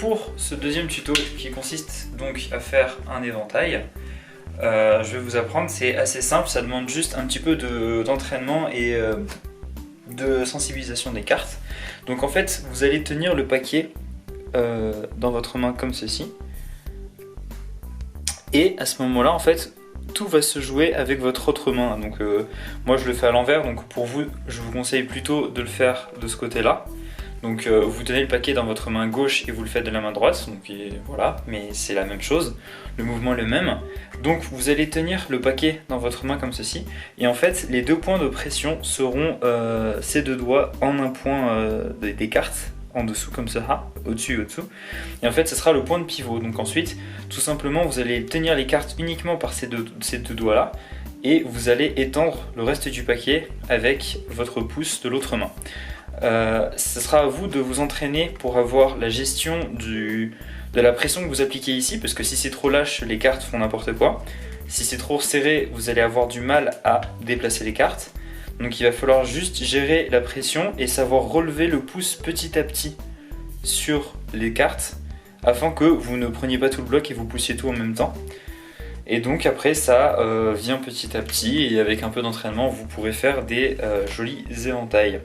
pour ce deuxième tuto qui consiste donc à faire un éventail, je vais vous apprendre, c'est assez simple, ça demande juste un petit peu d'entraînement et de sensibilisation des cartes. Donc en fait, vous allez tenir le paquet dans votre main comme ceci. Et à ce moment-là, en fait, tout va se jouer avec votre autre main. Donc moi je le fais à l'envers, donc pour vous, je vous conseille plutôt de le faire de ce côté-là. Donc vous tenez le paquet dans votre main gauche et vous le faites de la main droite, donc voilà, mais c'est la même chose, le mouvement est le même. Donc vous allez tenir le paquet dans votre main comme ceci, et en fait les deux points de pression seront ces deux doigts en un point des cartes, en dessous comme ça, au-dessus et au-dessous, et en fait ce sera le point de pivot. Donc ensuite, tout simplement, vous allez tenir les cartes uniquement par ces deux doigts là, et vous allez étendre le reste du paquet avec votre pouce de l'autre main. Ce sera à vous de vous entraîner pour avoir la gestion de la pression que vous appliquez ici, parce que si c'est trop lâche, les cartes font n'importe quoi. Si c'est trop serré, vous allez avoir du mal à déplacer les cartes. Donc il va falloir juste gérer la pression et savoir relever le pouce petit à petit sur les cartes, afin que vous ne preniez pas tout le bloc et vous poussiez tout en même temps. Et donc après ça vient petit à petit, et avec un peu d'entraînement vous pourrez faire des jolis éventails.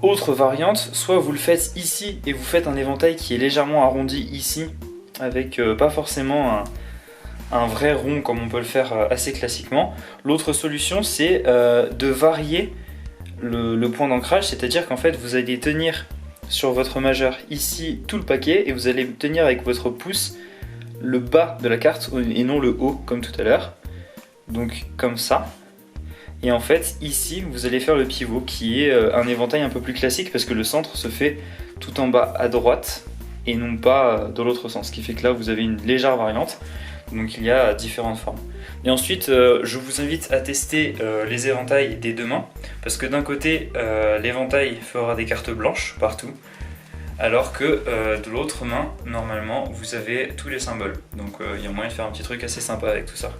Autre variante, soit vous le faites ici et vous faites un éventail qui est légèrement arrondi ici, avec pas forcément un vrai rond comme on peut le faire assez classiquement. L'autre solution, c'est de varier le point d'ancrage, c'est-à-dire qu'en fait vous allez tenir sur votre majeur ici tout le paquet, et vous allez tenir avec votre pouce le bas de la carte et non le haut comme tout à l'heure, donc comme ça. Et en fait ici vous allez faire le pivot, qui est un éventail un peu plus classique, parce que le centre se fait tout en bas à droite et non pas dans l'autre sens, ce qui fait que là vous avez une légère variante. Donc il y a différentes formes. Et ensuite je vous invite à tester les éventails des deux mains, parce que d'un côté l'éventail fera des cartes blanches partout, alors que de l'autre main normalement vous avez tous les symboles. Donc il y a moyen de faire un petit truc assez sympa avec tout ça.